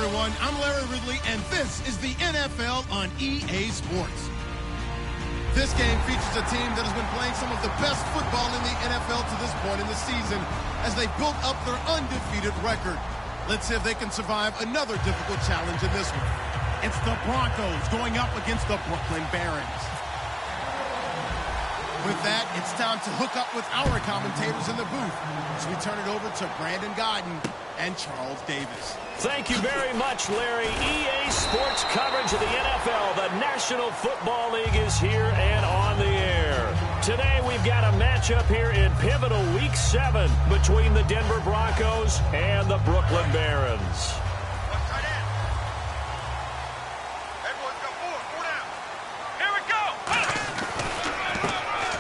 everyone. I'm Larry Ridley, and this is the NFL on EA Sports. This game features a team that has been playing some of the best football in the NFL to this point in the season as they built up their undefeated record. Let's see if they can survive another difficult challenge in this one. It's the Broncos going up against the Brooklyn Barons. With that, it's time to hook up with our commentators in the booth as we turn it over to Brandon Godden and Charles Davis. Thank you very much, Larry. EA Sports coverage of the NFL. The National Football League is here and on the air. Today, we've got a matchup here in pivotal Week 7 between the Denver Broncos and the Brooklyn Barons.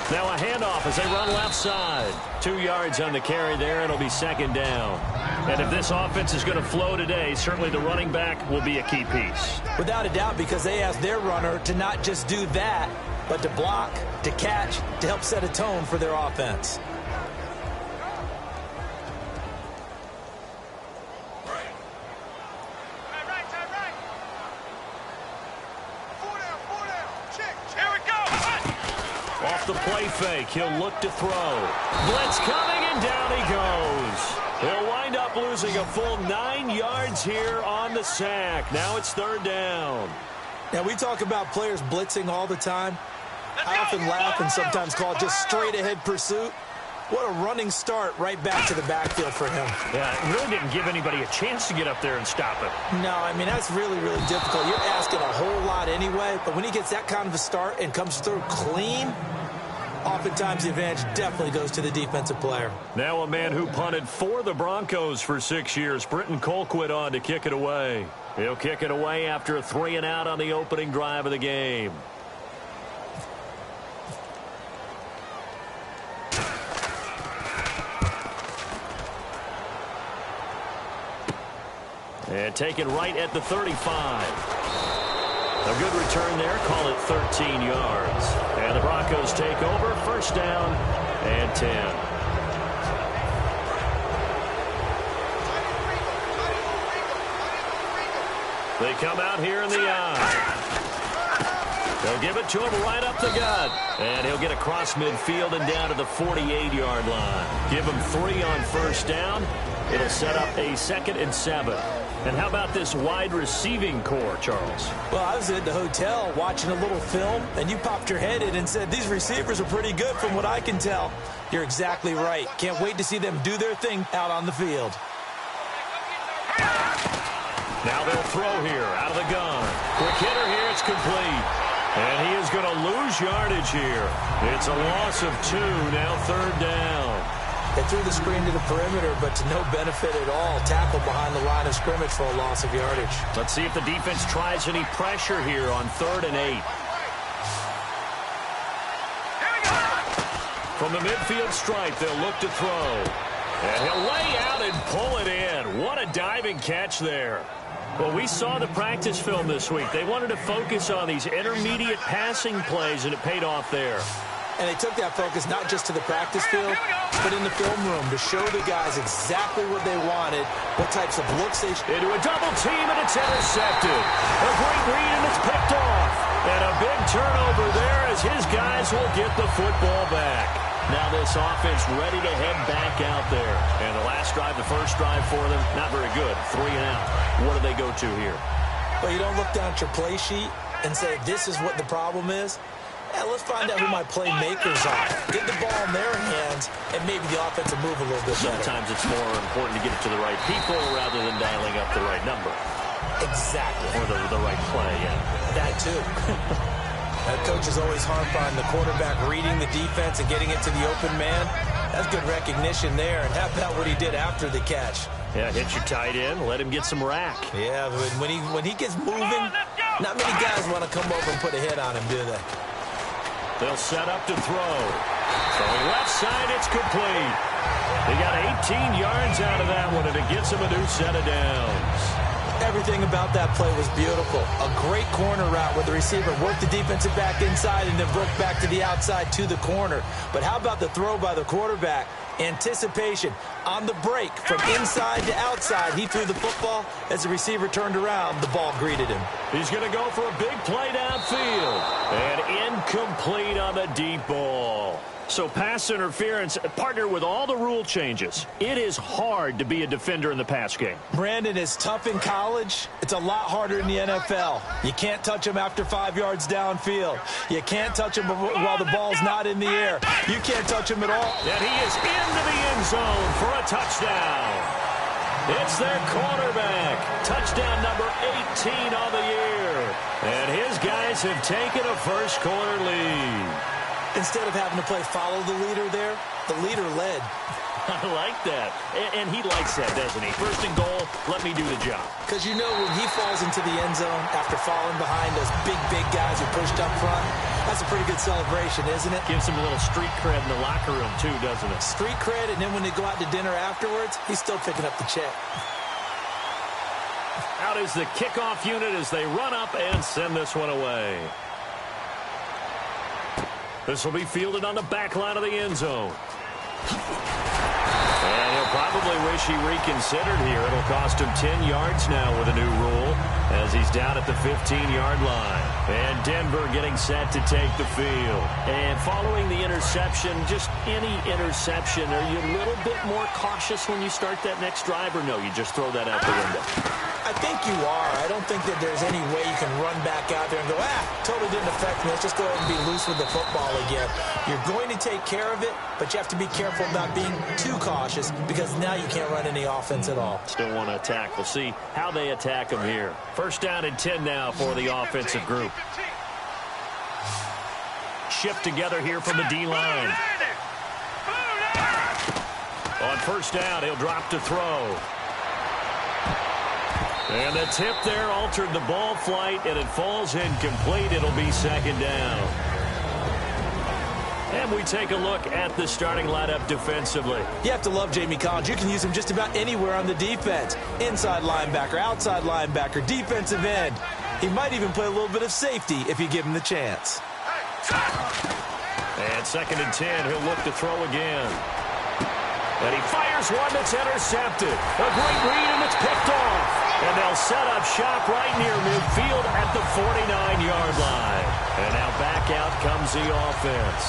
Now a handoff as they run left side. 2 yards on the carry there. It'll be second down. And if this offense is going to flow today, certainly the running back will be a key piece. Without a doubt, because they asked their runner to not just do that, but to block, to catch, to help set a tone for their offense. Off the play fake, he'll look to throw. Blitz coming, and down he goes. He'll wind up losing a full 9 yards here on the sack. Now it's third down. Now, we talk about players blitzing all the time. I often laugh and sometimes call it just straight-ahead pursuit. What a running start right back to the backfield for him. Yeah, it really didn't give anybody a chance to get up there and stop it. No, I mean, that's really, really difficult. You're asking a whole lot anyway, but when he gets that kind of a start and comes through clean, oftentimes the advantage definitely goes to the defensive player. Now a man who punted for the Broncos for 6 years, Britton Colquitt, on to kick it away. He'll kick it away after a 3-and-out on the opening drive of the game. And taken right at the 35. A good return there. Call it 13 yards. And the Broncos take over. First down and 10. They come out here in the eye. They'll give it to him right up the gut. And he'll get across midfield and down to the 48-yard line. Give him 3 on first down. It'll set up a 2nd and 7. And how about this wide receiving core, Charles? Well, I was at the hotel watching a little film, and you popped your head in and said, these receivers are pretty good from what I can tell. You're exactly right. Can't wait to see them do their thing out on the field. Now they'll throw here out of the gun. Quick hitter here, it's complete. And he is going to lose yardage here. It's a loss of 2, now third down. They threw the screen to the perimeter, but to no benefit at all. Tackle behind the line of scrimmage for a loss of yardage. Let's see if the defense tries any pressure here on 3rd and 8. From the midfield stripe, they'll look to throw. And he'll lay out and pull it in. What a diving catch there. Well, we saw the practice film this week. They wanted to focus on these intermediate passing plays, and it paid off there. And they took that focus not just to the practice field, but in the film room to show the guys exactly what they wanted, what types of looks they should. Into a double team, and it's intercepted. A great read, and it's picked off. And a big turnover there as his guys will get the football back. Now this offense ready to head back out there. And the last drive, the first drive for them, not very good. 3-and-out. What do they go to here? Well, you don't look down at your play sheet and say, this is what the problem is. Yeah, let's find out who my playmakers are. Get the ball in their hands, and maybe the offense will move a little bit better. Sometimes it's more important to get it to the right people rather than dialing up the right number. Exactly. Or the right play, yeah. That too. That coach is always harp on the quarterback reading the defense and getting it to the open man. That's good recognition there. And how about what he did after the catch? Yeah, hit your tight end, let him get some rack. Yeah, but when he gets moving, not many guys want to come over and put a hit on him, do they? They'll set up to throw. Throwing left side, it's complete. They got 18 yards out of that one, and it gets them a new set of downs. Everything about that play was beautiful. A great corner route where the receiver worked the defensive back inside and then broke back to the outside to the corner. But how about the throw by the quarterback? Anticipation on the break from inside to outside. He threw the football. As the receiver turned around, the ball greeted him. He's going to go for a big play downfield. And incomplete on the deep ball. So pass interference, partner with all the rule changes. It is hard to be a defender in the pass game. Brandon, is tough in college. It's a lot harder in the NFL. You can't touch him after 5 yards downfield. You can't touch him while the ball's not in the air. You can't touch him at all. And he is into the end zone for a touchdown. It's their quarterback. Touchdown number 18 on the year. And his guys have taken a first quarter lead. Instead of having to play follow the leader there, the leader led. I like that. And he likes that, doesn't he? First and goal, let me do the job. Because you know when he falls into the end zone after falling behind those big guys who pushed up front, that's a pretty good celebration, isn't it? Gives him a little street cred in the locker room, too, doesn't it? Street cred, and then when they go out to dinner afterwards, he's still picking up the check. Out is the kickoff unit as they run up and send this one away. This will be fielded on the back line of the end zone. And he'll probably wish he reconsidered here. It'll cost him 10 yards now with a new rule as he's down at the 15-yard line. And Denver getting set to take the field. And following the interception, just any interception, are you a little bit more cautious when you start that next drive, or no, you just throw that out the window? I think you are. I don't think that there's any way you can run back out there and go, totally didn't affect me. Let's just go ahead and be loose with the football again. You're going to take care of it, but you have to be careful about being too cautious because now you can't run any offense at all. Still want to attack. We'll see how they attack him here. First down and 10 now for the offensive group. Shift together here from the D-line. On first down, he'll drop to throw. And the tip there altered the ball flight, and it falls incomplete. It'll be second down. And we take a look at the starting lineup defensively. You have to love Jamie Collins. You can use him just about anywhere on the defense. Inside linebacker, outside linebacker, defensive end. He might even play a little bit of safety if you give him the chance. And second and 10, he'll look to throw again. And he fires one that's intercepted. A great read, and it's picked off. And they'll set up shop right near midfield at the 49-yard line. And now back out comes the offense.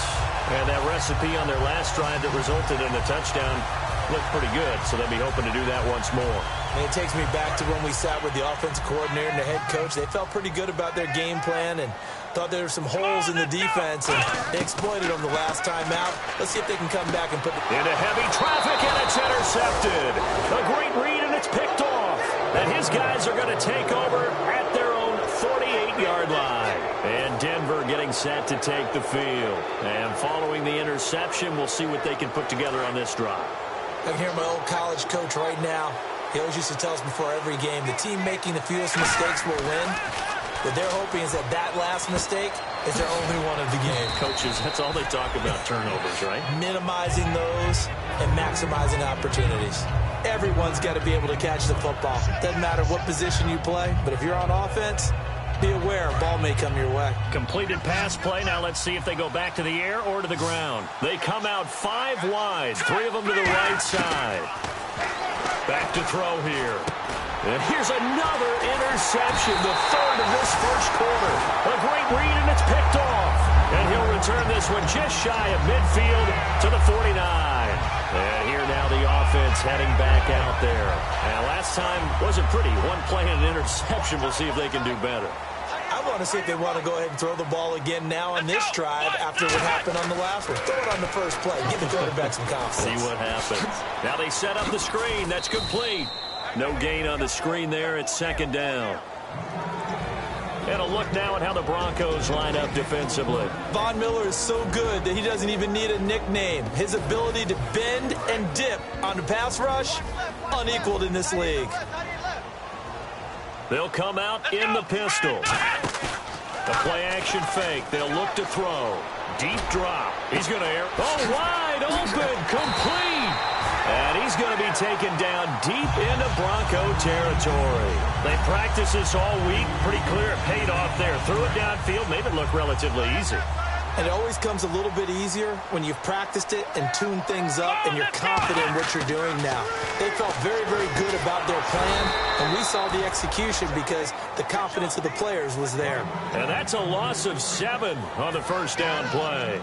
And that recipe on their last drive that resulted in a touchdown looked pretty good, so they'll be hoping to do that once more. And it takes me back to when we sat with the offensive coordinator and the head coach. They felt pretty good about their game plan and thought there were some holes in the defense, and they exploited them the last time out. Let's see if they can come back and put it into heavy traffic, and it's intercepted. A great read, and it's picked off. And his guys are going to take over at their own 48-yard line. And Denver getting set to take the field. And following the interception, we'll see what they can put together on this drive. I can hear my old college coach right now. He always used to tell us before every game, the team making the fewest mistakes will win. What they're hoping is that last mistake is their only one of the game. Coaches, that's all they talk about, turnovers, right? Minimizing those and maximizing opportunities. Everyone's got to be able to catch the football. Doesn't matter what position you play, but if you're on offense, be aware a ball may come your way. Completed pass play. Now let's see if they go back to the air or to the ground. They come out 5 wide, 3 of them to the right side. Back to throw here. And here's another interception, the third of this first quarter. A great read, and it's picked off. And he'll return this one just shy of midfield to the 49. And here now the offense heading back out there. And last time wasn't pretty. One play and an interception. We'll see if they can do better. I want to see if they want to go ahead and throw the ball again now on this drive after what happened on the last one. Throw it on the first play. Give the quarterback some confidence. See what happens. Now they set up the screen. That's complete. No gain on the screen there. It's second down. And a look now at how the Broncos line up defensively. Von Miller is so good that he doesn't even need a nickname. His ability to bend and dip on the pass rush, unequaled in this league. They'll come out in the pistol. A play-action fake. They'll look to throw. Deep drop. He's going to air. Oh, wide open. Complete. And he's going to be taken down deep into Bronco territory. They practiced this all week. Pretty clear it paid off there. Threw it downfield. Made it look relatively easy. And it always comes a little bit easier when you've practiced it and tuned things up and you're confident in what you're doing now. They felt very, very good about their plan, and we saw the execution because the confidence of the players was there. And that's a loss of 7 on the first down play.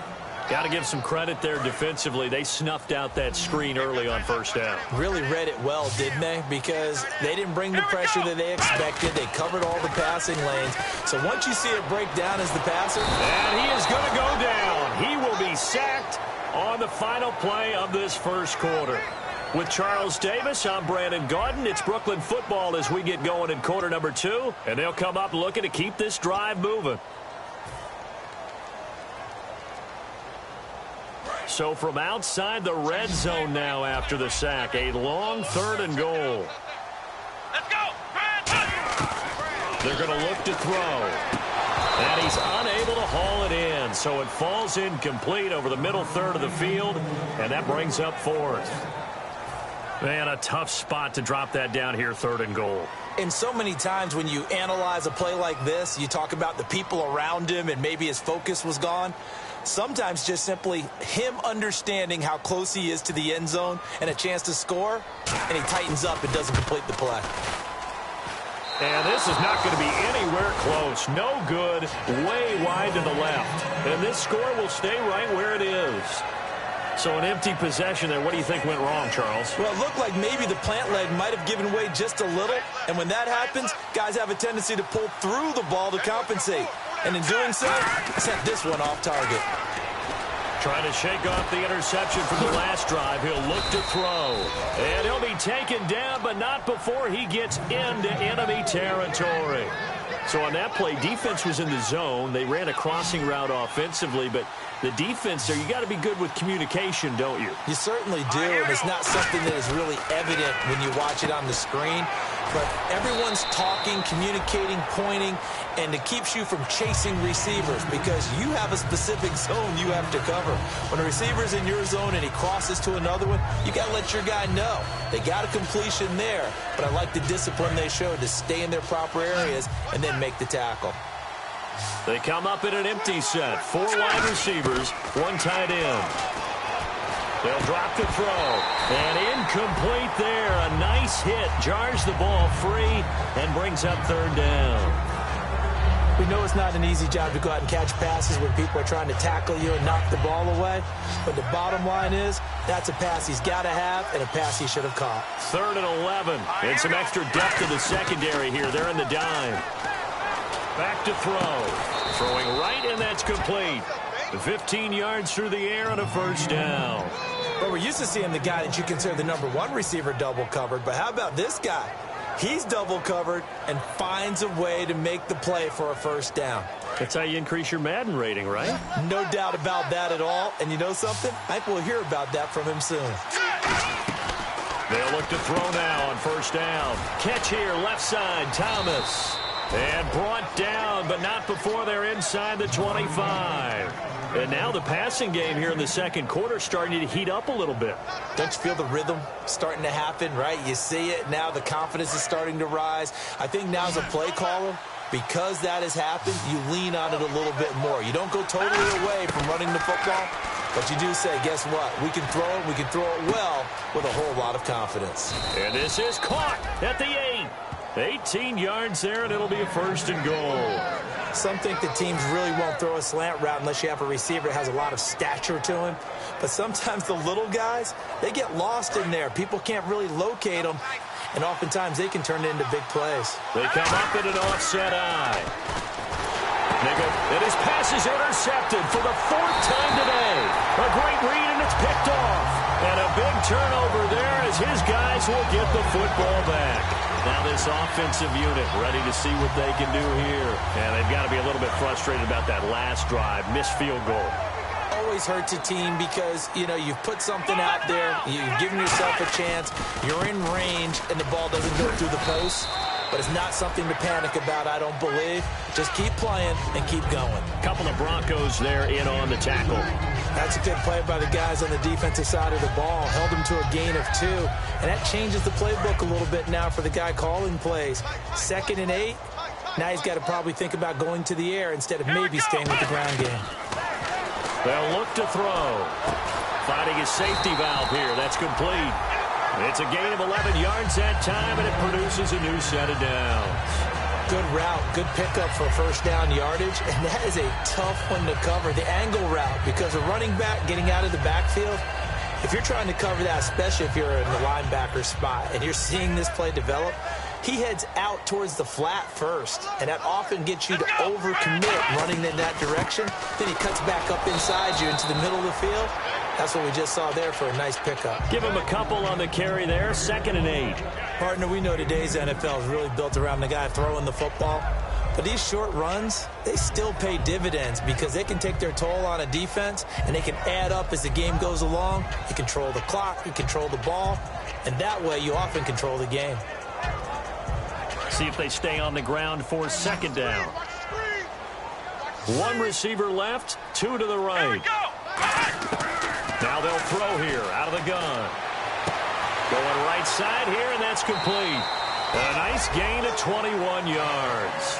Got to give some credit there defensively. They snuffed out that screen early on first down. Really read it well, didn't they? Because they didn't bring the pressure that they expected. They covered all the passing lanes. So once you see it break down as the passer. And he is going to go down. He will be sacked on the final play of this first quarter. With Charles Davis, I'm Brandon Gaudin. It's Brooklyn football as we get going in quarter number 2. And they'll come up looking to keep this drive moving. So from outside the red zone now after the sack, a long 3rd and goal. Let's go! They're going to look to throw. And he's unable to haul it in, so it falls incomplete over the middle third of the field, and that brings up 4th. Man, a tough spot to drop that down here, 3rd and goal. And so many times when you analyze a play like this, you talk about the people around him and maybe his focus was gone. Sometimes just simply him understanding how close he is to the end zone and a chance to score, and he tightens up and doesn't complete the play. And this is not going to be anywhere close. No good, way wide to the left. And this score will stay right where it is. So an empty possession there. What do you think went wrong, Charles? Well, it looked like maybe the plant leg might have given way just a little. And when that happens, guys have a tendency to pull through the ball to compensate. And in doing so, sent this one off target. Trying to shake off the interception from the last drive. He'll look to throw. And he'll be taken down, but not before he gets into enemy territory. So on that play, defense was in the zone. They ran a crossing route offensively, but the defense there, you got to be good with communication, don't you? You certainly do, and it's not something that is really evident when you watch it on the screen. But everyone's talking, communicating, pointing, and it keeps you from chasing receivers because you have a specific zone you have to cover. When a receiver's in your zone and he crosses to another one, you got to let your guy know. They got a completion there, but I like the discipline they showed to stay in their proper areas and then make the tackle. They come up in an empty set. 4 wide receivers, 1 tight end. They'll drop the throw. And incomplete there. A nice hit. Jars the ball free and brings up 3rd down. We know it's not an easy job to go out and catch passes when people are trying to tackle you and knock the ball away. But the bottom line is that's a pass he's got to have and a pass he should have caught. 3rd and 11. And some extra depth to the secondary here. They're in the dime. Back to throw. Throwing right, and that's complete. 15 yards through the air on a first down. But we're used to seeing the guy that you consider the #1 receiver double covered. But how about this guy? He's double covered and finds a way to make the play for a first down. That's how you increase your Madden rating, right? No doubt about that at all. And you know something? I think we'll hear about that from him soon. They'll look to throw now on first down. Catch here, left side, Thomas. And brought down, but not before they're inside the 25. And now the passing game here in the second quarter starting to heat up a little bit. Don't you feel the rhythm starting to happen, right? You see it now. The confidence is starting to rise. I think now as a play caller, because that has happened, you lean on it a little bit more. You don't go totally away from running the football, but you do say, guess what? We can throw it. We can throw it well with a whole lot of confidence. And this is caught at the 8. 18 yards there, and it'll be a 1st and goal. Some think the teams really won't throw a slant route unless you have a receiver that has a lot of stature to him. But sometimes the little guys, they get lost in there. People can't really locate them, and oftentimes they can turn it into big plays. They come up in an offset eye. And his pass is intercepted for the 4th time today. A great read, and it's picked off. And a big turnover there as his guys will get the football back. Now this offensive unit ready to see what they can do here. And they've got to be a little bit frustrated about that last drive. Missed field goal. Always hurts a team because, you know, you've put something out there. You've given yourself a chance. You're in range, and the ball doesn't go through the post. But it's not something to panic about, I don't believe. Just keep playing and keep going. Couple of Broncos there in on the tackle. That's a good play by the guys on the defensive side of the ball. Held them to a gain of 2. And that changes the playbook a little bit now for the guy calling plays. 2nd and 8. Now he's got to probably think about going to the air instead of maybe staying with the ground game. They'll look to throw. Finding his safety valve here. That's complete. It's a gain of 11 yards that time, and it produces a new set of downs. Good route, good pickup for first down yardage, and that is a tough one to cover, the angle route, because a running back getting out of the backfield, if you're trying to cover that, especially if you're in the linebacker spot, and you're seeing this play develop, he heads out towards the flat first, and that often gets you to overcommit running in that direction. Then he cuts back up inside you into the middle of the field. That's what we just saw there for a nice pickup. Give him a couple on the carry there, 2nd and 8. Partner, we know today's NFL is really built around the guy throwing the football. But these short runs, they still pay dividends because they can take their toll on a defense, and they can add up as the game goes along. You control the clock, you control the ball, and that way you often control the game. See if they stay on the ground for 2nd down. One receiver left, 2 to the right. Now they'll throw here out of the gun. Going right side here, and that's complete. A nice gain of 21 yards.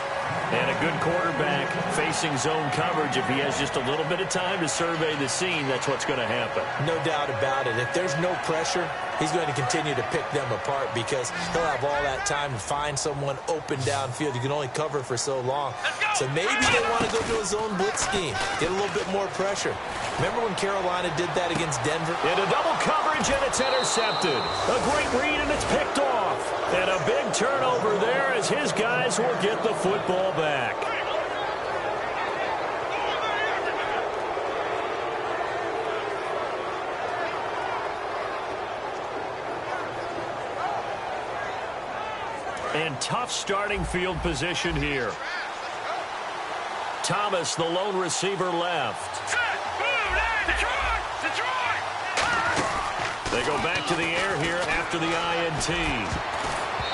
And a good quarterback facing zone coverage. If he has just a little bit of time to survey the scene, that's what's going to happen. No doubt about it. If there's no pressure, he's going to continue to pick them apart because he'll have all that time to find someone open downfield. You can only cover for so long. So maybe they want to go to a zone blitz scheme, get a little bit more pressure. Remember when Carolina did that against Denver? Into double coverage, and it's intercepted. A great read, and it's picked off. And a big turnover there as his guys will get the football back. And tough starting field position here. Thomas, the lone receiver, left. They go back to the air here after the INT.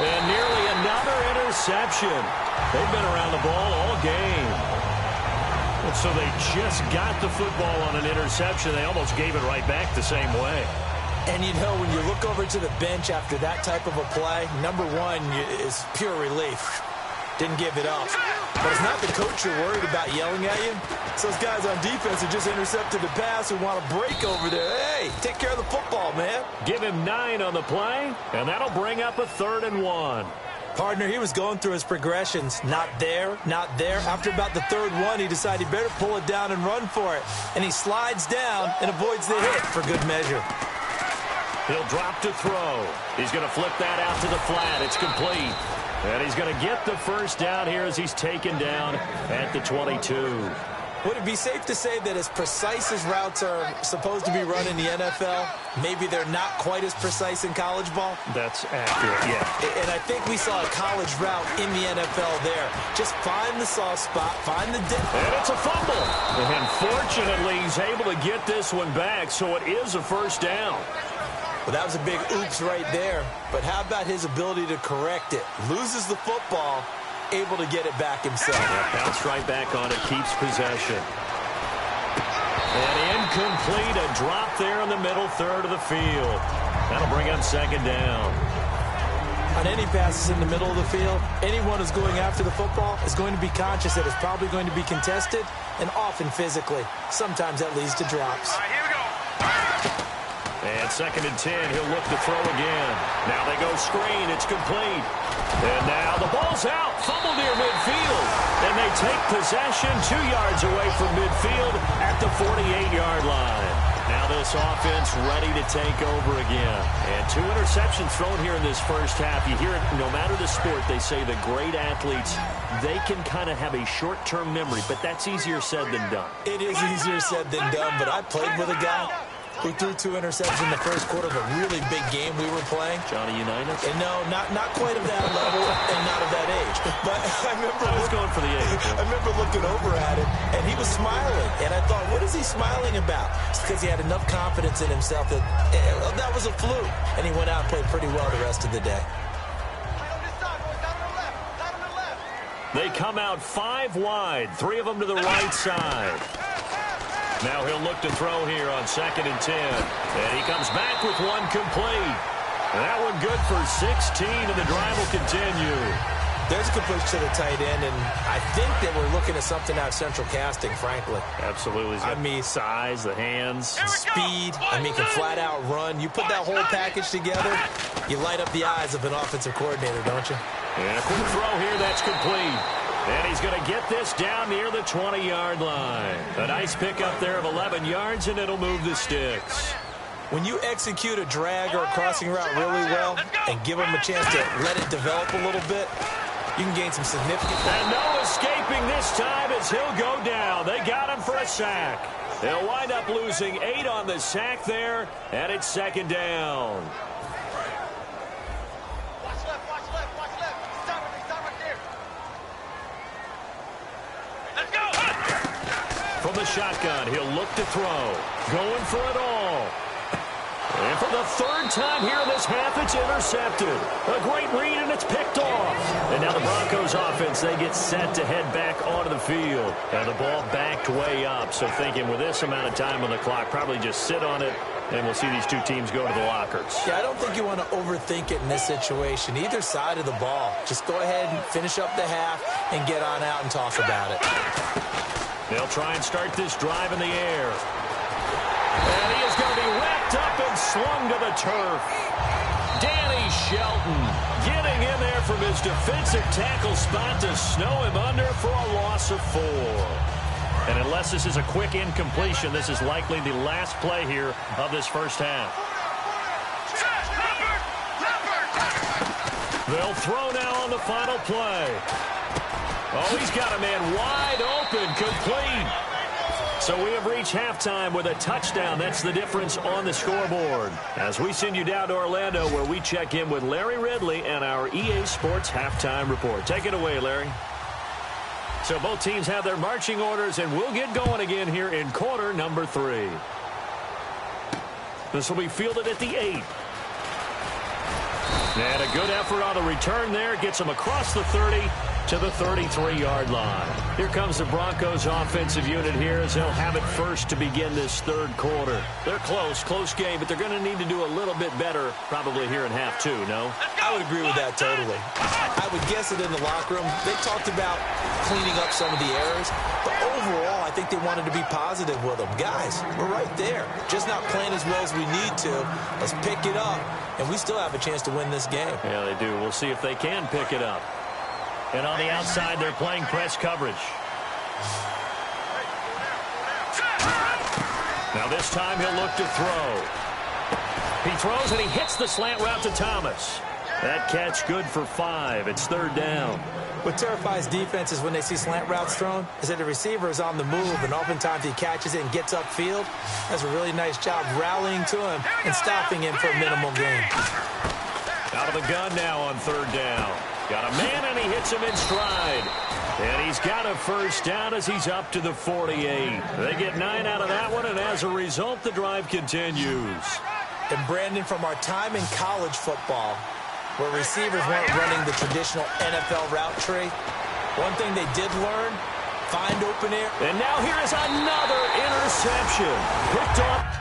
And nearly another interception. They've been around the ball all game. And so they just got the football on an interception. They almost gave it right back the same way. And, you know, when you look over to the bench after that type of a play, number one is pure relief. Didn't give it up. But it's not the coach you're worried about yelling at you. It's those guys on defense who just intercepted the pass who want to break over there. Hey, take care of the football, man. Give him 9 on the play, and that'll bring up a 3rd and 1. Partner, he was going through his progressions. Not there, not there. After about the 3rd one, he decided he better pull it down and run for it. And he slides down and avoids the hit for good measure. He'll drop to throw. He's going to flip that out to the flat. It's complete. And he's going to get the first down here as he's taken down at the 22. Would it be safe to say that as precise as routes are supposed to be run in the NFL, maybe they're not quite as precise in college ball? That's accurate, yeah. And I think we saw a college route in the NFL there. Just find the soft spot, find the depth. And it's a fumble. And fortunately, he's able to get this one back, so it is a first down. Well, that was a big oops right there. But how about his ability to correct it? Loses the football, able to get it back himself. Yeah, bounced right back on it, keeps possession. And incomplete, a drop there in the middle third of the field. That'll bring up 2nd down. On any passes in the middle of the field, anyone who's going after the football is going to be conscious that it's probably going to be contested, and often physically. Sometimes that leads to drops. All right, here we go. And 2nd and 10, he'll look to throw again. Now they go screen, it's complete. And now the ball's out, fumble near midfield. And they take possession 2 yards away from midfield at the 48-yard line. Now this offense ready to take over again. And 2 interceptions thrown here in this first half. You hear it, no matter the sport, they say the great athletes, they can kind of have a short-term memory, but that's easier said than done. It is easier said than done, but I played with a guy who threw 2 interceptions in the first quarter of a really big game we were playing. Johnny Unitas? And no, not quite of that level and not of that age. But I was going for the age. I remember looking over at him, and he was smiling. And I thought, what is he smiling about? It's because he had enough confidence in himself that that was a fluke. And he went out and played pretty well the rest of the day. They come out 5 wide, 3 of them to the right side. Now he'll look to throw here on 2nd and 10. And he comes back with one complete. And that one good for 16, and the drive will continue. There's a completion to the tight end, and I think they were looking at something out of central casting, frankly. Absolutely. I mean, size, the hands, speed. I mean, can flat out run. You put that whole package together, you light up the eyes of an offensive coordinator, don't you? And a quick throw here, that's complete. And he's going to get this down near the 20-yard line. A nice pickup there of 11 yards, and it'll move the sticks. When you execute a drag or a crossing route really well and give them a chance to let it develop a little bit, you can gain some significant... And no escaping this time as he'll go down. They got him for a sack. They'll wind up losing 8 on the sack there, and it's second down. Watch left. Stop right there. Let's go. From the shotgun, he'll look to throw. Going for it all. And for the third time here in this half, it's intercepted. A great read, and it's picked off. And now the Broncos offense, they get set to head back onto the field. And the ball backed way up. So thinking with this amount of time on the clock, probably just sit on it, and we'll see these two teams go to the lockers. Yeah, I don't think you want to overthink it in this situation. Either side of the ball. Just go ahead and finish up the half and get on out and talk about it. They'll try and start this drive in the air. And he is going to be wrapped up and slung to the turf. Danny Shelton getting in there from his defensive tackle spot to snow him under for a loss of 4. And unless this is a quick incompletion, this is likely the last play here of this first half. They'll throw now on the final play. Oh, he's got a man wide open, complete. So we have reached halftime with a touchdown. That's the difference on the scoreboard. As we send you down to Orlando, where we check in with Larry Ridley and our EA Sports Halftime Report. Take it away, Larry. So both teams have their marching orders, and we'll get going again here in quarter number 3. This will be fielded at the 8. And a good effort on the return there. Gets him across the 30 to the 33-yard line. Here comes the Broncos offensive unit here as they'll have it first to begin this third quarter. They're close game, but they're going to need to do a little bit better probably here in half 2, no? I would agree with that totally. I would guess it in the locker room. They talked about cleaning up some of the errors, but overall, I think they wanted to be positive with them. Guys, we're right there. Just not playing as well as we need to. Let's pick it up, and we still have a chance to win this game. Yeah, they do. We'll see if they can pick it up. And on the outside, they're playing press coverage. Now this time he'll look to throw. He throws and he hits the slant route to Thomas. That catch good for 5. It's third down. What terrifies defenses when they see slant routes thrown is that the receiver is on the move, and oftentimes he catches it and gets upfield. Does a really nice job rallying to him and stopping him for a minimal gain. Out of the gun now on third down. Got a man, and he hits him in stride. And he's got a first down as he's up to the 48. They get 9 out of that one, and as a result, the drive continues. And Brandon, from our time in college football, where receivers weren't running the traditional NFL route tree, one thing they did learn, find open air. And now here is another interception. Picked up.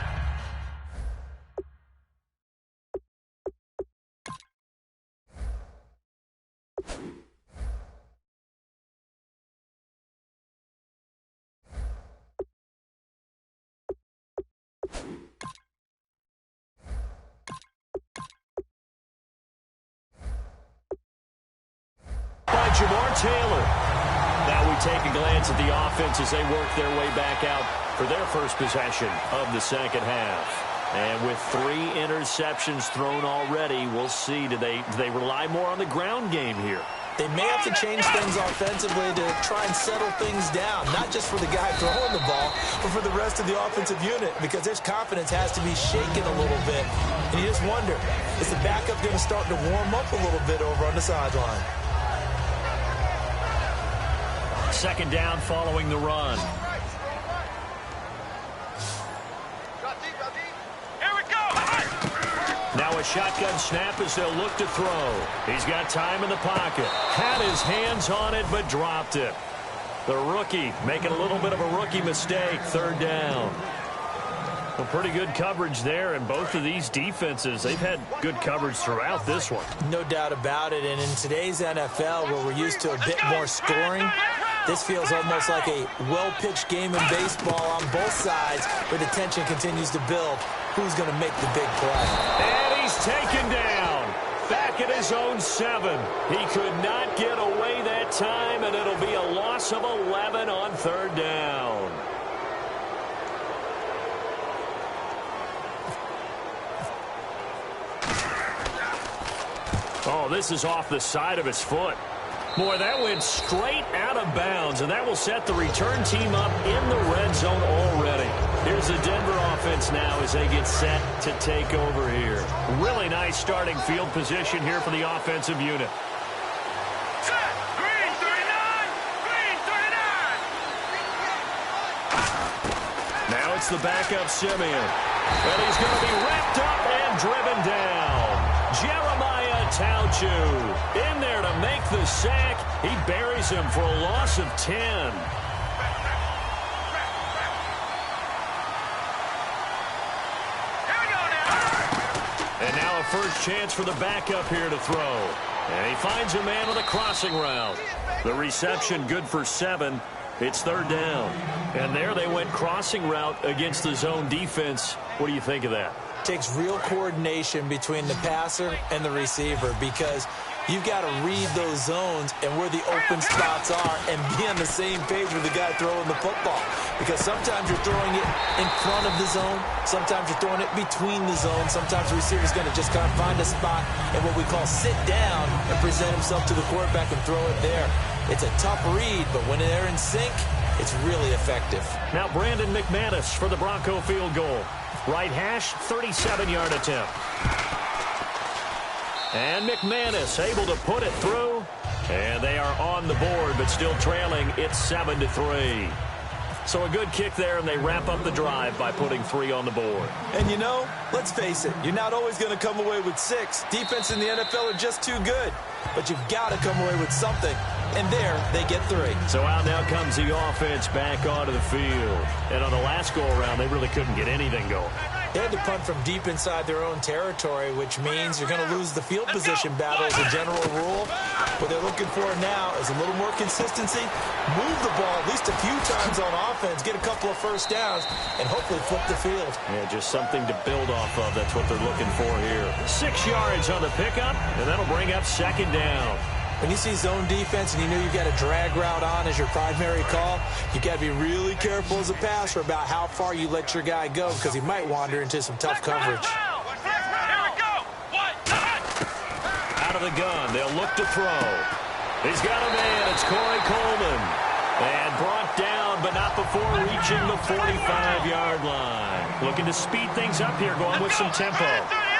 By Jamar Taylor. Now we take a glance at the offense as they work their way back out for their first possession of the second half. And with 3 interceptions thrown already, we'll see. Do they rely more on the ground game here? They may have to change things offensively to try and settle things down, not just for the guy throwing the ball, but for the rest of the offensive unit, because their confidence has to be shaken a little bit. And you just wonder, is the backup going to start to warm up a little bit over on the sideline? Second down following the run. Here we go. Now a shotgun snap as they'll look to throw. He's got time in the pocket. Had his hands on it, but dropped it. The rookie making a little bit of a rookie mistake. Third down. Well, pretty good coverage there, and both of these defenses, they've had good coverage throughout this one. No doubt about it, and in today's NFL, where we're used to a bit more scoring, this feels almost like a well-pitched game in baseball on both sides, where the tension continues to build. Who's going to make the big play? And he's taken down. Back at his own 7. He could not get away that time, and it'll be a loss of 11 on 3rd down. Oh, this is off the side of his foot. Boy, that went straight out of bounds, and that will set the return team up in the red zone already. Here's the Denver offense now as they get set to take over here. Really nice starting field position here for the offensive unit. Set. Green 39. Green 39. Now it's the backup Simeon. And he's going to be wrapped up and driven down. Jeremiah Tauchu in there to make the sack. He buries him for a loss of 10. And now a first chance for the backup here to throw. And he finds a man with a crossing route. The reception good for 7. It's 3rd down. And there they went crossing route against the zone defense. What do you think of that? Takes real coordination between the passer and the receiver, because you've got to read those zones and where the open spots are and be on the same page with the guy throwing the football. Because sometimes you're throwing it in front of the zone. Sometimes you're throwing it between the zones. Sometimes the receiver's going to just kind of find a spot and what we call sit down and present himself to the quarterback and throw it there. It's a tough read, but when they're in sync, it's really effective. Now Brandon McManus for the Bronco field goal. Right hash, 37-yard attempt. And McManus able to put it through. And they are on the board, but still trailing. It's 7-3. So a good kick there, and they wrap up the drive by putting 3 on the board. And you know, let's face it, you're not always going to come away with 6. Defense in the NFL are just too good. But you've got to come away with something. And there, they get 3. So out now comes the offense back onto the field. And on the last go-around, they really couldn't get anything going. They had to punt from deep inside their own territory, which means you're going to lose the field position battle as a general rule. What they're looking for now is a little more consistency, move the ball at least a few times on offense, get a couple of first downs, and hopefully flip the field. Yeah, just something to build off of. That's what they're looking for here. 6 yards on the pickup, and that'll bring up 2nd down. When you see zone defense and you know you've got a drag route on as your primary call, you've got to be really careful as a passer about how far you let your guy go, because he might wander into some tough coverage. Here we go. Out of the gun, they'll look to throw. He's got a man. It's Corey Coleman. And brought down, but not before reaching the 45-yard line. Looking to speed things up here, going with some tempo.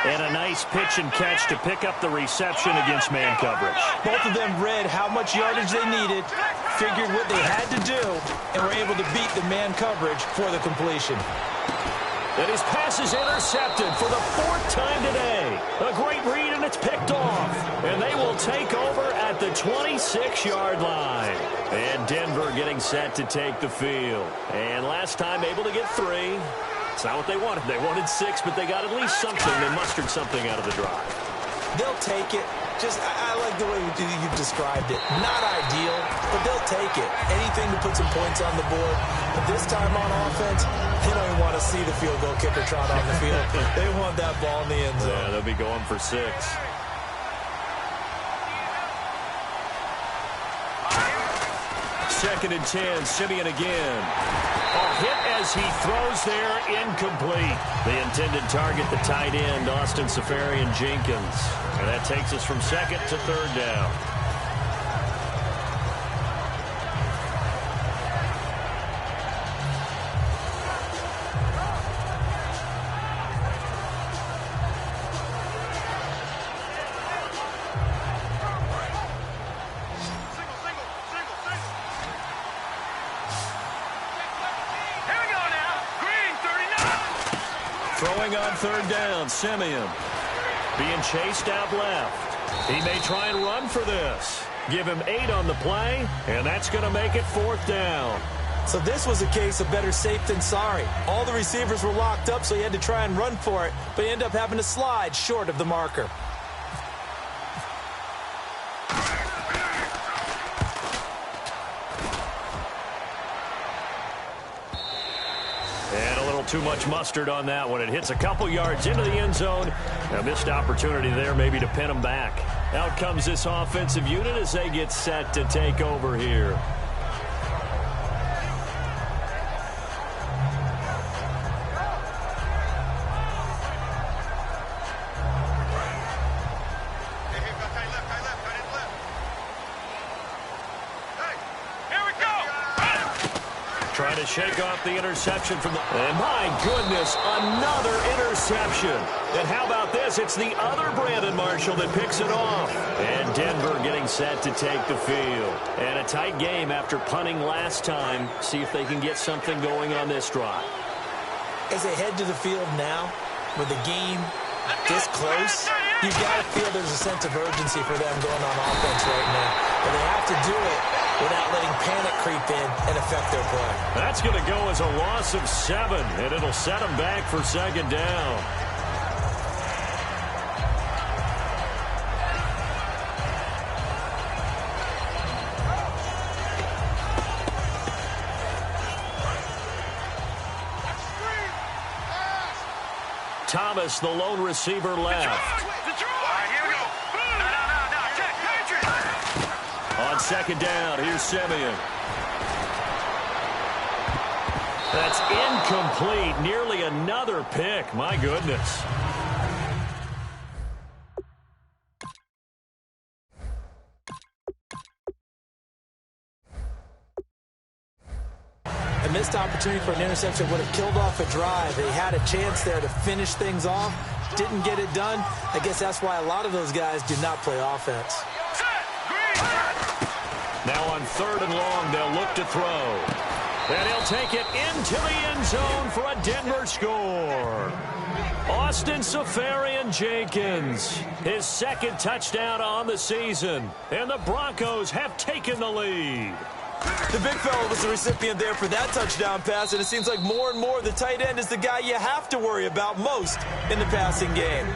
And a nice pitch and catch to pick up the reception against man coverage. Both of them read how much yardage they needed, figured what they had to do, and were able to beat the man coverage for the completion. And his pass is intercepted for the 4th time today. A great read, and it's picked off. And they will take over at the 26-yard line. And Denver getting set to take the field. And last time able to get 3. It's not what they wanted. They wanted 6, but they got at least something. They mustered something out of the drive. They'll take it. I like the way you've described it. Not ideal, but they'll take it. Anything to put some points on the board. But this time on offense, they don't even want to see the field goal kicker trot on the field. They want that ball in the end zone. Yeah, they'll be going for 6. Second and 10, Simeon again. Hit as he throws there, incomplete. The intended target, the tight end, Austin Safarian-Jenkins. And that takes us from 2nd to 3rd down. Throwing on 3rd down, Simeon. Being chased out left. He may try and run for this. Give him 8 on the play, and that's going to make it 4th down. So this was a case of better safe than sorry. All the receivers were locked up, so he had to try and run for it, but he ended up having to slide short of the marker. And a little too much mustard on that one. It hits a couple yards into the end zone. A missed opportunity there maybe to pin him back. Out comes this offensive unit as they get set to take over here. Trying to shake off the interception from the... And my goodness, another interception. And how about this? It's the other Brandon Marshall that picks it off. And Denver getting set to take the field. And a tight game after punting last time. See if they can get something going on this drive. As they head to the field now, with the game this close, you've got to feel there's a sense of urgency for them going on offense right now. But they have to do it without letting panic creep in and affect their play. That's going to go as a loss of 7, and it'll set them back for second down. Thomas, the lone receiver, left. On second down, here's Simeon. That's incomplete. Nearly another pick. My goodness. A missed opportunity for an interception would have killed off a drive. They had a chance there to finish things off. Didn't get it done. I guess that's why a lot of those guys do not play offense. Now on 3rd and long, they'll look to throw. And he'll take it into the end zone for a Denver score. Austin Seferian-Jenkins, his 2nd touchdown on the season. And the Broncos have taken the lead. The big fella was the recipient there for that touchdown pass, and it seems like more and more the tight end is the guy you have to worry about most in the passing game.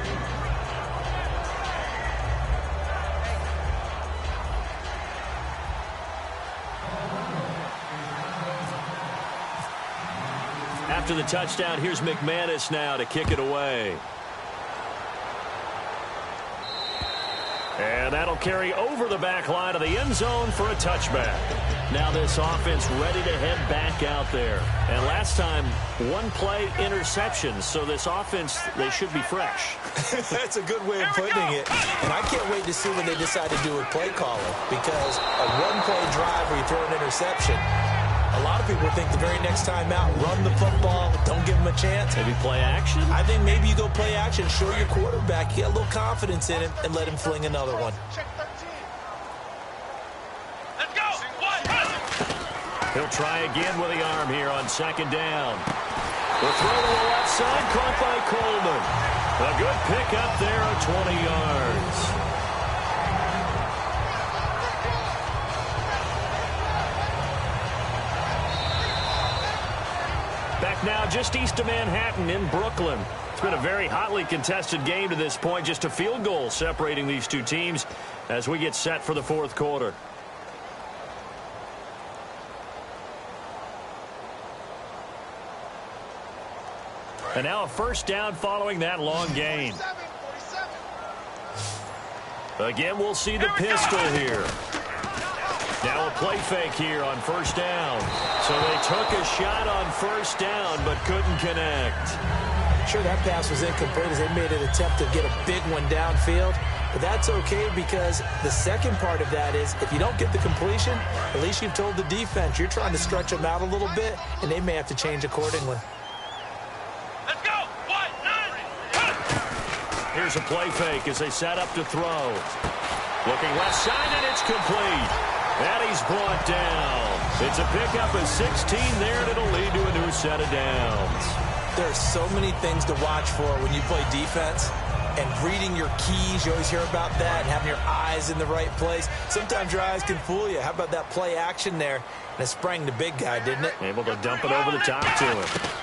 After the touchdown, here's McManus now to kick it away. And that'll carry over the back line of the end zone for a touchback. Now this offense ready to head back out there. And last time, 1 play interception. So this offense, they should be fresh. That's a good way of putting it. And I can't wait to see when they decide to do a play calling. Because a 1-play drive where you throw an interception, a lot of people think the very next time out, run the football, don't give him a chance. Maybe play action? I think maybe you go play action, show your quarterback, get a little confidence in him, and let him fling another one. Let's go. He'll try again with the arm here on 2nd down. The throw to the left side, caught by Coleman. A good pick up there of 20 yards. Back now just east of Manhattan in Brooklyn. It's been a very hotly contested game to this point. Just a field goal separating these two teams as we get set for the 4th quarter. And now a 1st down following that long gain. Again, we'll see the pistol here. Now a play fake here on 1st down. So they took a shot on 1st down but couldn't connect. Sure, that pass was incomplete as they made an attempt to get a big one downfield. But that's okay because the second part of that is if you don't get the completion, at least you've told the defense you're trying to stretch them out a little bit, and they may have to change accordingly. Let's go. 1, 9. Here's a play fake as they set up to throw. Looking left side, and it's complete. And he's brought down. It's a pickup of 16 there, and it'll lead to a new set of downs. There are so many things to watch for when you play defense. and reading your keys. You always hear about that, and having your eyes in the right place. Sometimes your eyes can fool you. How about that play action there? And it sprang the big guy, didn't it? Able to dump it over the top to him.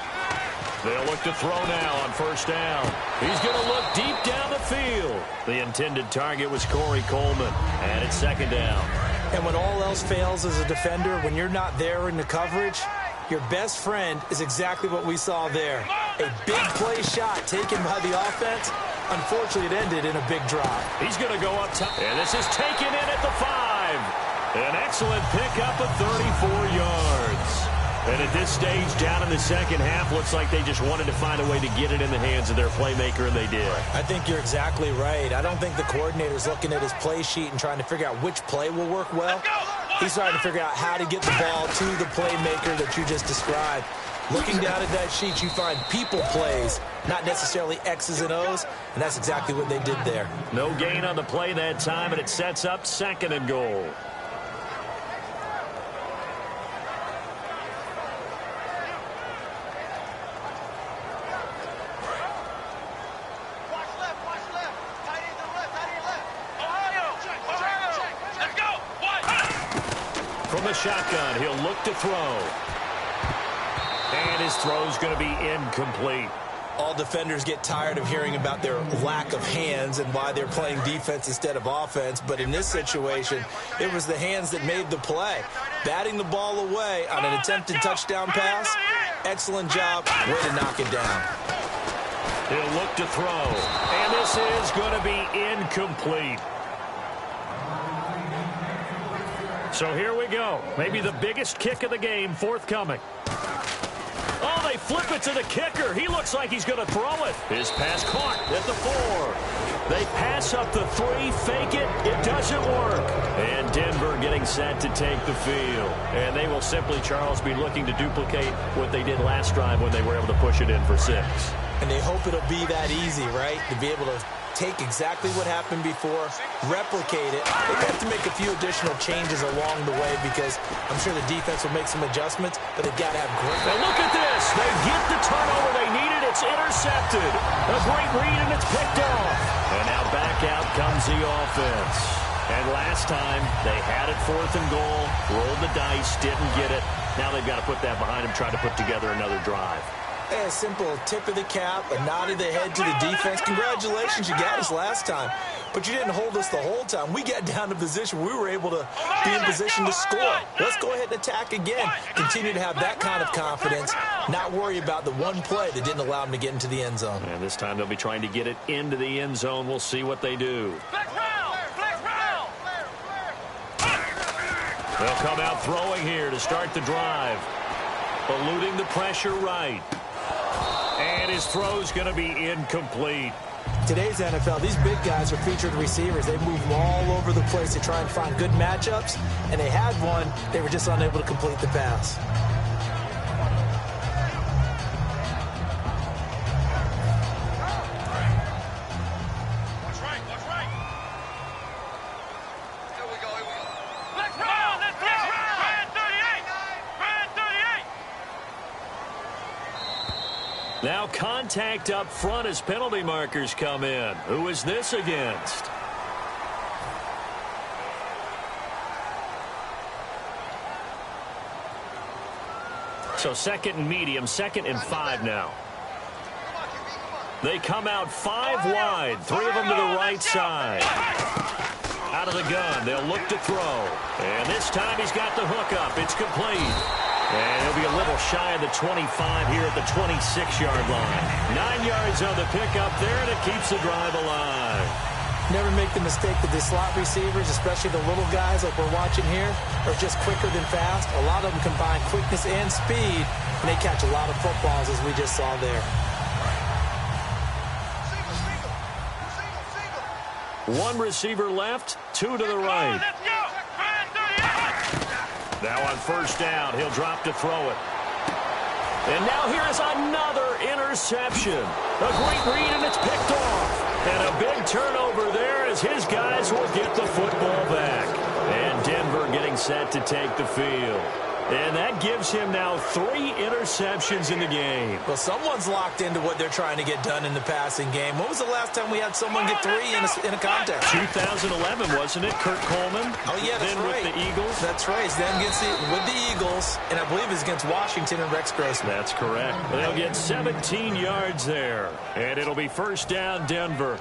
They'll look to throw now on first down. He's going to look deep down the field. The intended target was Corey Coleman, and it's second down. And when all else fails as a defender, when you're not there in the coverage, your best friend is exactly what we saw there. A big play shot taken by the offense. Unfortunately, it ended in a big drop. He's going to go up top. And this is taken in at the 5. An excellent pickup of 34 yards. And at this stage, down in the second half, looks like they just wanted to find a way to get it in the hands of their playmaker, and they did. I think you're exactly right. I don't think the coordinator's looking at his play sheet and trying to figure out which play will work well. He's trying to figure out how to get the ball to the playmaker that you just described. Looking down at that sheet, you find people plays, not necessarily X's and O's, and that's exactly what they did there. No gain on the play that time, and it sets up second and goal. From the shotgun, he'll look to throw. And his throw's going to be incomplete. All defenders get tired of hearing about their lack of hands and why they're playing defense instead of offense. But in this situation, it was the hands that made the play. Batting the ball away on an attempted touchdown pass. Excellent job. Way to knock it down. He'll look to throw. And this is going to be incomplete. So here we go. Maybe the biggest kick of the game forthcoming. Oh, they flip it to the kicker. He looks like he's going to throw it. His pass caught at the 4. They pass up the 3, fake it. It doesn't work. And Denver getting set to take the field. And they will simply, Charles, be looking to duplicate what they did last drive when they were able to push it in for 6. And they hope it'll be that easy, right? To be able to take exactly what happened before, replicate it. They have to make a few additional changes along the way because I'm sure the defense will make some adjustments, but they've got to have great. Now look at this. They get the turnover they needed. It's intercepted. A great read, and it's picked off. And now back out comes the offense. And last time, they had it 4th and goal, rolled the dice, didn't get it. Now they've got to put that behind them, try to put together another drive. A simple tip of the cap, a nod of the head to the defense. Congratulations, you got us last time. But you didn't hold us the whole time. We got down to position. We were able to be in position to score. Let's go ahead and attack again. Continue to have that kind of confidence. Not worry about the one play that didn't allow them to get into the end zone. And this time they'll be trying to get it into the end zone. We'll see what they do. They'll come out throwing here to start the drive. Eluding the pressure right. And his throw's going to be incomplete. Today's NFL, these big guys are featured receivers. They move all over the place to try and find good matchups, and they had one. They were just unable to complete the pass. Now contact up front as penalty markers come in. Who is this against? So second and medium, 2nd and 5 now. They come out 5 wide, 3 of them to the right side. Out of the gun, they'll look to throw. And this time he's got the hook up. It's complete. And he'll be a little shy of the 25 here at the 26-yard line. 9 yards on the pickup there, and it keeps the drive alive. Never make the mistake that the slot receivers, especially the little guys like we're watching here, are just quicker than fast. A lot of them combine quickness and speed, and they catch a lot of footballs, as we just saw there. One receiver left, 2 to the right. Now on first down, he'll drop to throw it. And now here's another interception. A great read, and it's picked off. And a big turnover there as his guys will get the football back. And Denver getting set to take the field. And that gives him now 3 interceptions in the game. Well, someone's locked into what they're trying to get done in the passing game. When was the last time we had someone get 3 in a contest? 2011, wasn't it? Kurt Coleman. Oh, yeah, that's then right. With the Eagles. That's right. He's then with the Eagles, and I believe it's against Washington and Rex Grossman. That's correct. They'll get 17 yards there, and it'll be first down, Denver.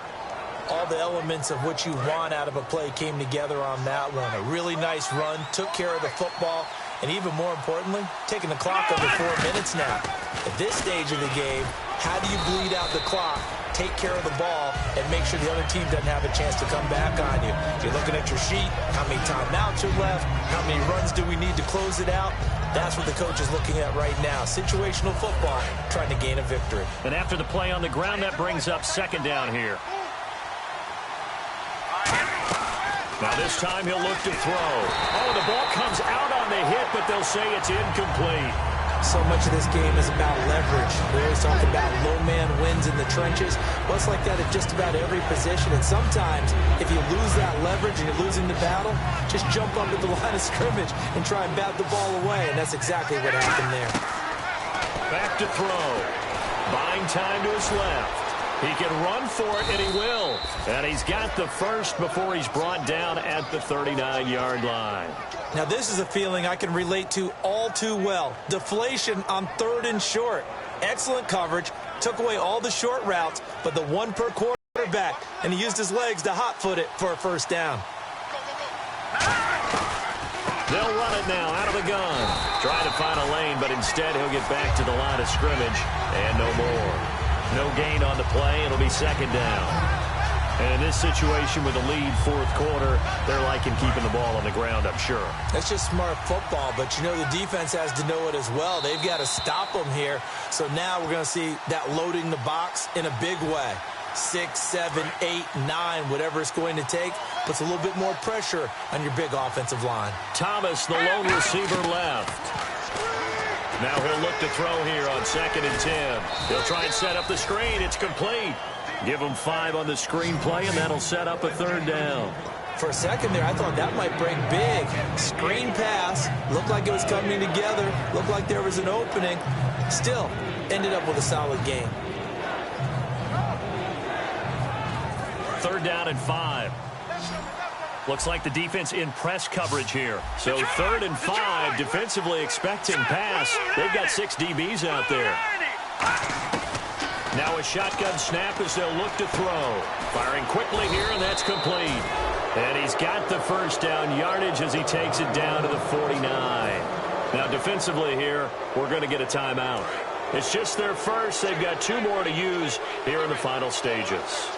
All the elements of what you want out of a play came together on that one. A really nice run, took care of the football, and even more importantly, taking the clock under 4 minutes now. At this stage of the game, how do you bleed out the clock, take care of the ball, and make sure the other team doesn't have a chance to come back on you? You're looking at your sheet, how many timeouts are left, how many runs do we need to close it out? That's what the coach is looking at right now. Situational football, trying to gain a victory. And after the play on the ground, that brings up second down here. Now this time he'll look to throw. Oh, the ball comes out on the hit, but they'll say it's incomplete. So much of this game is about leverage. We always talk about low man wins in the trenches. Well, it's like that at just about every position. And sometimes, if you lose that leverage and you're losing the battle, just jump up at the line of scrimmage and try and bat the ball away. And that's exactly what happened there. Back to throw. Buying time to his left. He can run for it, and he will. And he's got the first before he's brought down at the 39-yard line. Now, this is a feeling I can relate to all too well. Deflation on 3rd and short. Excellent coverage. Took away all the short routes, but the one per quarterback, and he used his legs to hot-foot it for a first down. They'll run it now out of the gun. Trying to find a lane, but instead he'll get back to the line of scrimmage, and no more. No gain on the play. It'll be second down. And in this situation with a lead 4th quarter, they're liking keeping the ball on the ground, I'm sure. That's just smart football, but you know the defense has to know it as well. They've got to stop them here. So now we're going to see that loading the box in a big way. 6, 7, 8, 9, whatever it's going to take, puts a little bit more pressure on your big offensive line. Thomas, the lone receiver, left. Now he'll look to throw here on 2nd and 10. He'll try and set up the screen. It's complete. Give him 5 on the screen play, and that'll set up a 3rd down. For a second there, I thought that might break big. Screen pass. Looked like it was coming together. Looked like there was an opening. Still, ended up with a solid game. 3rd down and 5. Looks like the defense in press coverage here. So 3rd and 5, defensively expecting pass. They've got 6 DBs out there. Now a shotgun snap as they'll look to throw. Firing quickly here, and that's complete. And he's got the first down yardage as he takes it down to the 49. Now defensively here, we're going to get a timeout. It's just their first. They've got 2 more to use here in the final stages.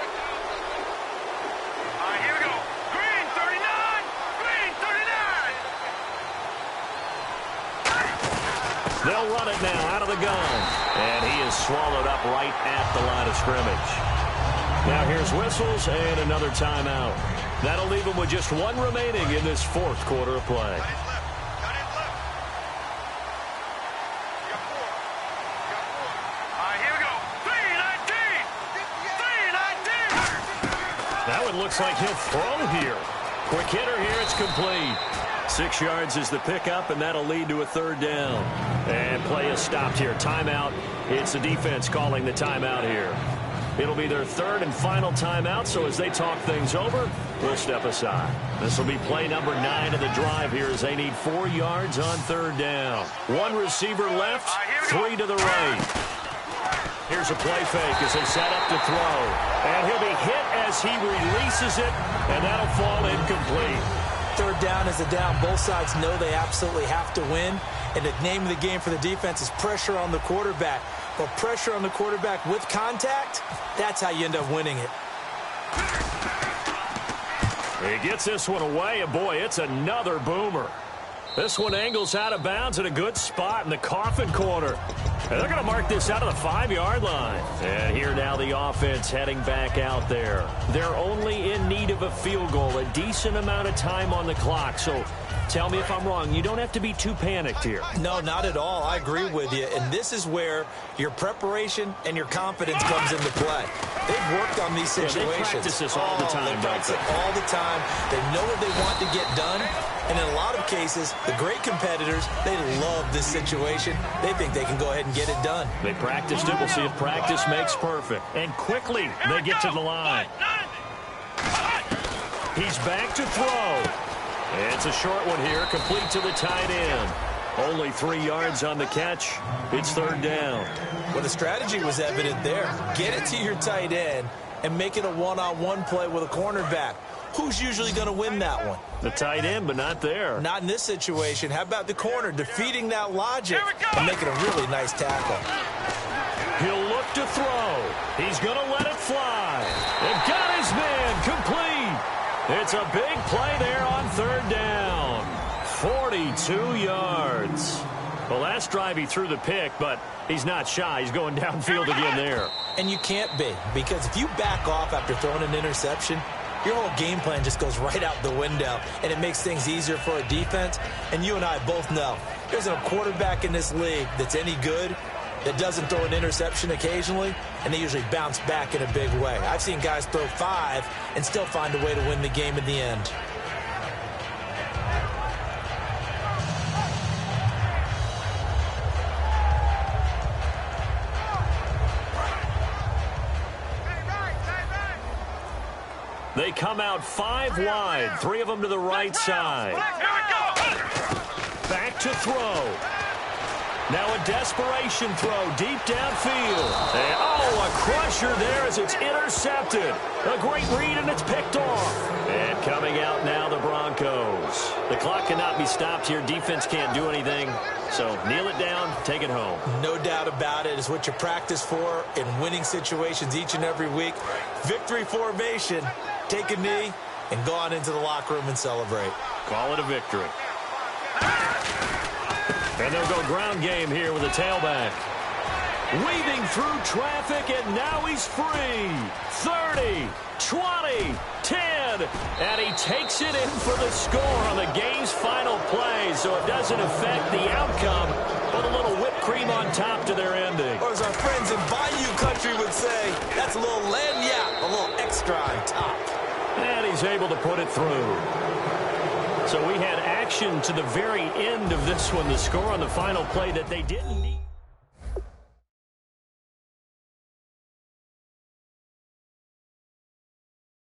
They'll run it now out of the gun. And he is swallowed up right at the line of scrimmage. Now here's whistles and another timeout. That'll leave him with just 1 remaining in this 4th quarter of play. That one looks like he'll throw here. Quick hitter here. It's complete. 6 yards is the pickup, and that'll lead to a 3rd down. And play is stopped here. Timeout. It's the defense calling the timeout here. It'll be their 3rd and final timeout, so as they talk things over, we'll step aside. This will be play number 9 of the drive here as they need 4 yards on 3rd down. 1 receiver left, 3 to the right. Here's a play fake as they set up to throw. And he'll be hit as he releases it, and that'll fall incomplete. 3rd down is a down. Both sides know they absolutely have to win. And the name of the game for the defense is pressure on the quarterback. But pressure on the quarterback with contact, that's how you end up winning it. He gets this one away, and boy, it's another boomer. This one angles out of bounds at a good spot in the coffin corner. And they're going to mark this out of the 5-yard line. And here now the offense heading back out there. They're only in need of a field goal, a decent amount of time on the clock. So tell me if I'm wrong. You don't have to be too panicked here. No, not at all. I agree with you. And this is where your preparation and your confidence comes into play. They've worked on these situations. Yeah, they practice this all the time. They practice it all the time. They know what they want to get done. And in a lot of cases, the great competitors, they love this situation. They think they can go ahead and get it done. They practiced it. We'll see if practice makes perfect. And quickly, they get to the line. He's back to throw. It's a short one here, complete to the tight end. Only 3 yards on the catch. It's third down. Well, the strategy was evident there. Get it to your tight end and make it a one-on-one play with a cornerback. Who's usually going to win that one? The tight end, but not there. Not in this situation. How about the corner defeating that logic and making a really nice tackle? He'll look to throw. He's going to let it fly. And got his man complete. It's a big play there on third down. 42 yards. Well, last drive he threw the pick, but he's not shy. He's going downfield again there. And you can't be, because if you back off after throwing an interception, your whole game plan just goes right out the window, and it makes things easier for a defense. And you and I both know there's a quarterback in this league that's any good that doesn't throw an interception occasionally, and they usually bounce back in a big way. I've seen guys throw 5 and still find a way to win the game in the end. They come out 5 wide, 3 of them to the right side. Back to throw. Now a desperation throw deep downfield. And, a crusher there as it's intercepted. A great read, and it's picked off. And coming out now, the Broncos. The clock cannot be stopped here. Defense can't do anything. So kneel it down, take it home. No doubt about it. It's what you practice for in winning situations each and every week. Victory formation. Take a knee and go on into the locker room and celebrate. Call it a victory. And they'll go ground game here with a tailback. Weaving through traffic, and now he's free. 30, 20, 10. And he takes it in for the score on the game's final play, so it doesn't affect the outcome, but a little whipped cream on top to their ending. Or as our friends in Bayou Country would say, that's a little lagniappe, a little extra on top. And he's able to put it through. So we had action to the very end of this one. The score on the final play that they didn't need.